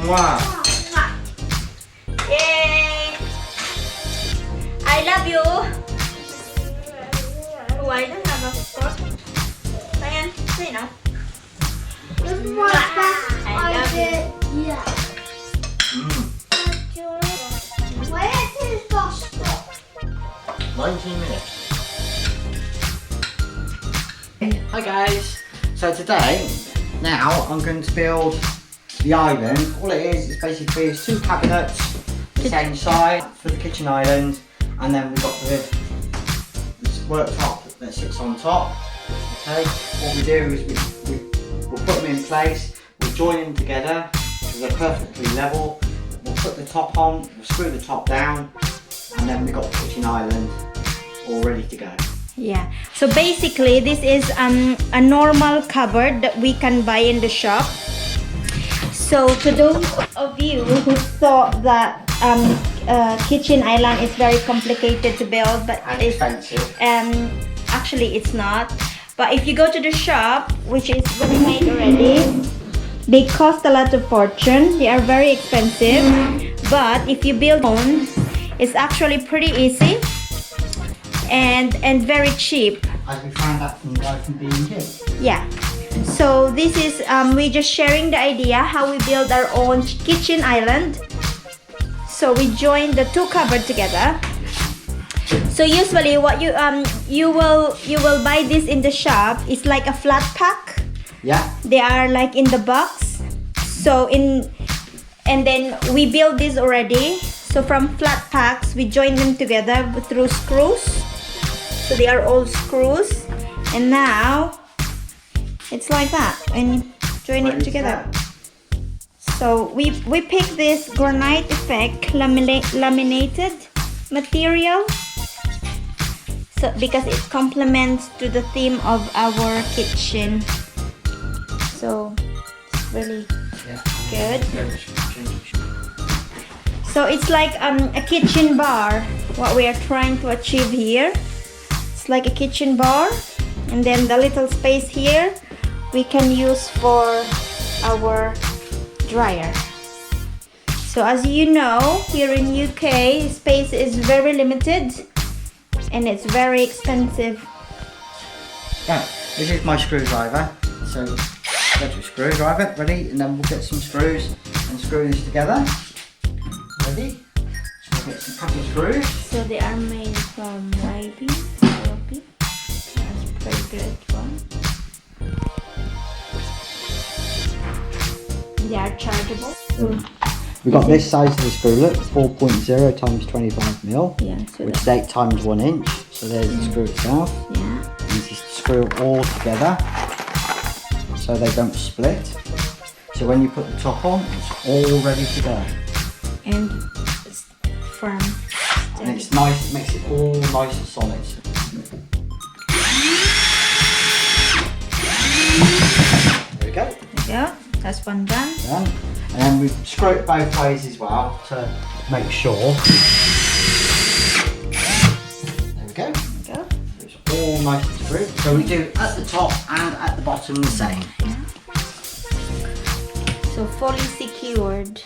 Mwah. Yay! I love you. Oh, I don't have a fork. Ayan, say no. I love you. Yeah. Mm. Where is the stop? 19 minutes. Hi guys. So today, now I'm going to build the island. All it is basically two cabinets, the same size for the kitchen island, and then we've got this worktop that sits on top. Okay, what we do is we'll put them in place, we'll join them together so they're perfectly level. We'll put the top on, we'll screw the top down, and then we've got the kitchen island all ready to go. Yeah, so basically this is a normal cupboard that we can buy in the shop. So to those of you who thought that kitchen island is very complicated to build, but And it's expensive. actually it's not. But if you go to the shop, which is ready made already, they cost a lot of fortune. They are very expensive. But if you build own, it's actually pretty easy and very cheap. As we found out from the guy from B&Q. Yeah. So this is we're just sharing the idea how we build our own kitchen island. So we join the two cupboards together. So usually what you will buy this in the shop. It's like a flat pack. Yeah. They are like in the box. So and then we build this already. So from flat packs we join them together through screws. So they are all screws, and now it's like that, and join it together. So we pick this granite effect laminated material, so because it complements to the theme of our kitchen. So it's really good. So it's like a kitchen bar. What we are trying to achieve here. Like a kitchen bar, and then the little space here we can use for our dryer. So as you know, here in UK space is very limited and it's very expensive. Right, this is my screwdriver. So get your screwdriver ready, and then we'll get some screws and screw this together. Ready? So we'll get some packet screws. So they are made from ribby. That's pretty good one. They are chargeable. We've got this size of the screwlet, 4.0 times 25 mil, Yeah, so which is 8 times 1 inch. So there's the screw itself. yeah. You just screw it all together so they don't split. So when you put the top on, it's all ready to go. And it's firm. And it's nice, it makes it all nice and solid. There we go. There we go. That's one done. Done. And then we screw it both ways as well to make sure. There we go. There we go. It's all nice and screwed. So we do at the top and at the bottom the same. Yeah. So fully secured.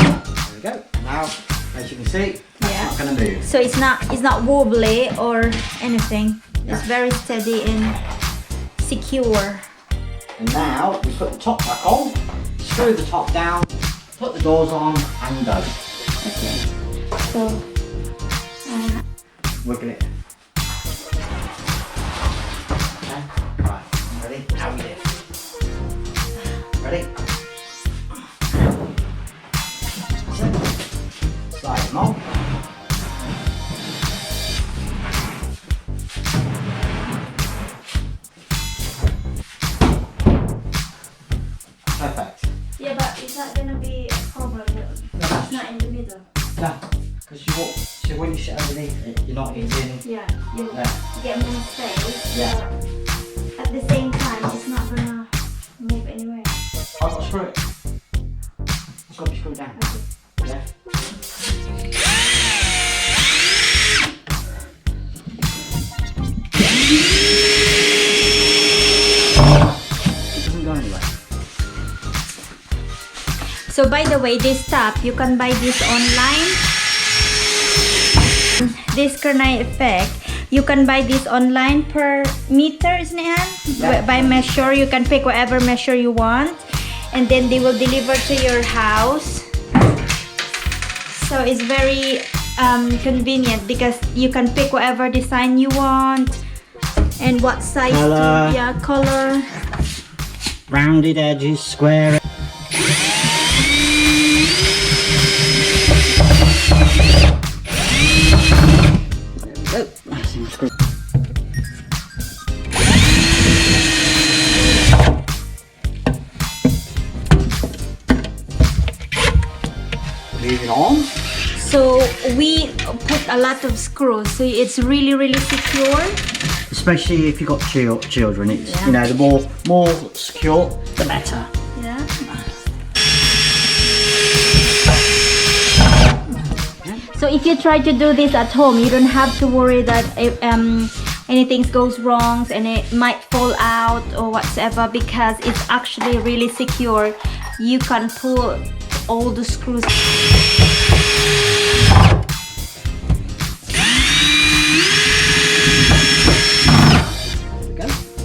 There we go. Now, as you can see, that's Yeah. not going to move. So it's not wobbly or anything. It's Yeah. very steady and secure. And now we put the top back on, screw the top down, put the doors on, and go. Okay. So Wiggle it. Okay. Right. Ready? Now we lift. Ready? That's it. Slide them on. Perfect. yeah, but is that gonna be a problem? It's not in the middle. No, because you walk. So when you sit underneath it, you're not hitting. Yeah, you Yeah. get more space. Yeah. But at the same time, it's not gonna move anywhere. I've got to screw it. It's got to be screwed down. Yeah. So by the way, this top, you can buy this online. This Pinay effect, you can buy this online per meter, isn't it? Yeah. By measure, you can pick whatever measure you want, and then they will deliver to your house. So it's very convenient because you can pick whatever design you want and what size. Color. Color. Rounded edges, square. Moving on. So we put a lot of screws, so it's really secure. Especially if you've got children, it's Yeah. you know, the more secure, the better. Yeah. So if you try to do this at home, you don't have to worry that anything goes wrong and it might fall out or whatsoever, because it's actually really secure. You can pull all the screws.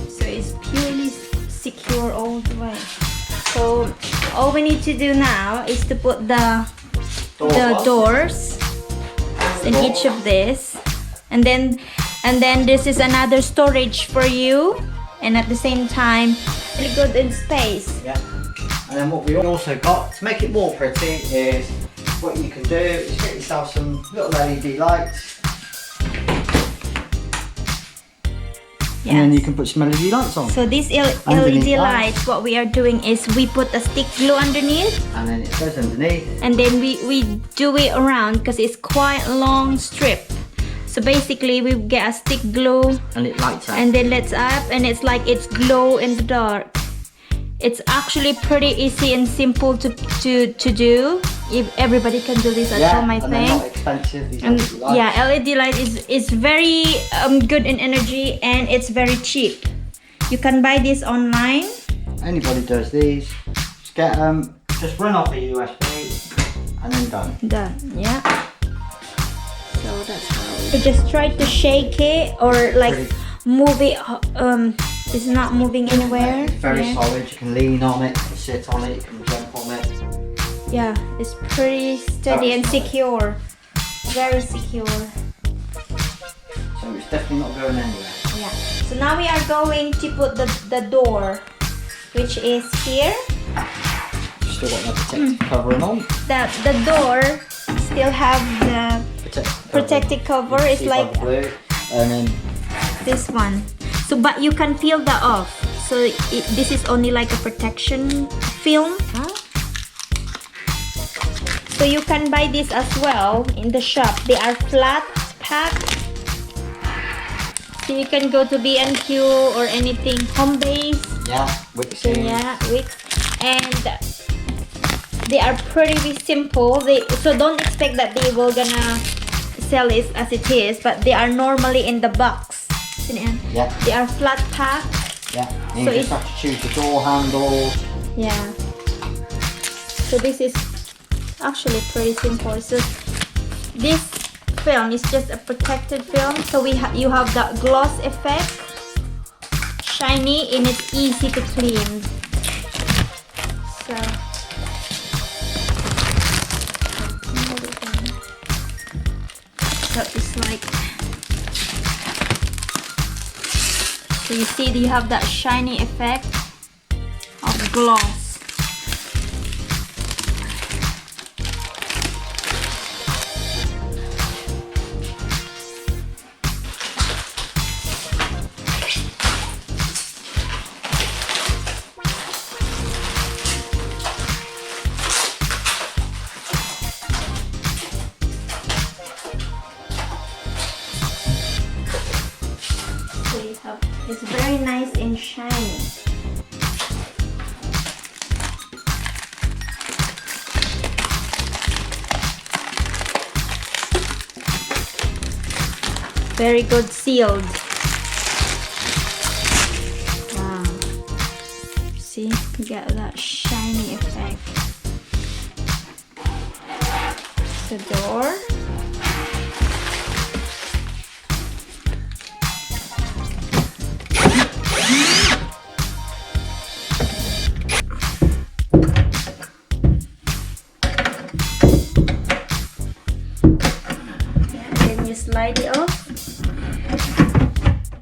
So it's purely secure all the way. So all we need to do now is to put the doors in each of this, and then this is another storage for you, and at the same time really good in space. Yeah. And then what we also got to make it more pretty is what you can do is get yourself some little LED lights. Yes. And then you can put some LED lights on. So these Underneath LED that. lights, what we are doing is we put a stick glue underneath, And then it goes underneath. and then we do it around because it's quite a long strip. So basically we get a stick glue And it lights up. and then lights up, and it's like it's glow in the dark. It's actually pretty easy and simple to do. If everybody can do this at home, I and they're think. not expensive, these And LED lights. yeah, LED light is very good in energy, and it's very cheap. You can buy this online. Anybody does these, just get just run off a USB and then done. Done. Yeah. So that's how you just try to shake it or like Pretty. move it. It's not moving anywhere. It's very Yeah. solid, you can lean on it, you can sit on it, you can jump on it. Yeah, it's pretty steady and secure. Very secure. So it's definitely not going anywhere. Yeah. So now we are going to put the door, which is here. Still got that protective covering on. The door still have the protective cover. It's See by like the blue, and then this one. So but you can peel that off. So this is only like a protection film. Huh? So you can buy this as well in the shop. They are flat pack. So you can go to B&Q or anything home base. yeah, with the So seams. yeah, and they are pretty simple. So don't expect that they will gonna sell it as it is, but they are normally in the box. Yeah, They are flat pack. yeah. And So you just have to choose the door handles. Yeah. So this is actually pretty simple. So this film is just a protected film. So you have that gloss effect, shiny, and it's easy to clean. So it's like, so you see you have that shiny effect of gloss. It's very nice and shiny. Very good sealed. Wow. See, you get that shiny effect. the door. And then you slide it off.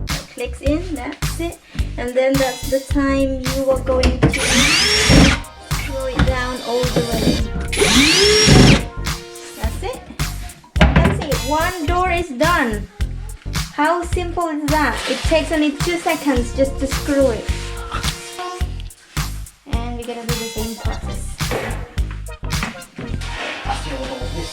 It clicks in, that's it. And then that's the time you are going to screw it down all the way. That's it. That's it. One door is done. How simple is that? It takes only 2 seconds just to screw it. And we're gonna do the same process. That's the other door, this.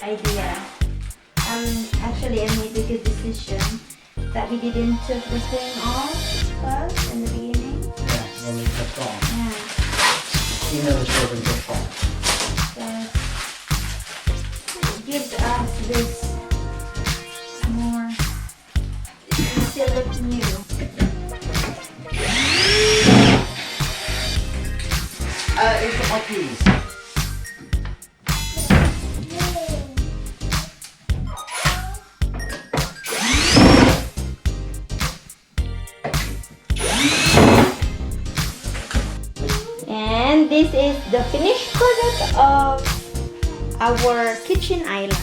Idea. Actually, I made a good decision that we didn't took the thing off first in the beginning. Yeah, when we took on. Yeah. You know the children took on. So it gives us this more. It still looks new. It's got my keys. And this is the finished product of our kitchen island.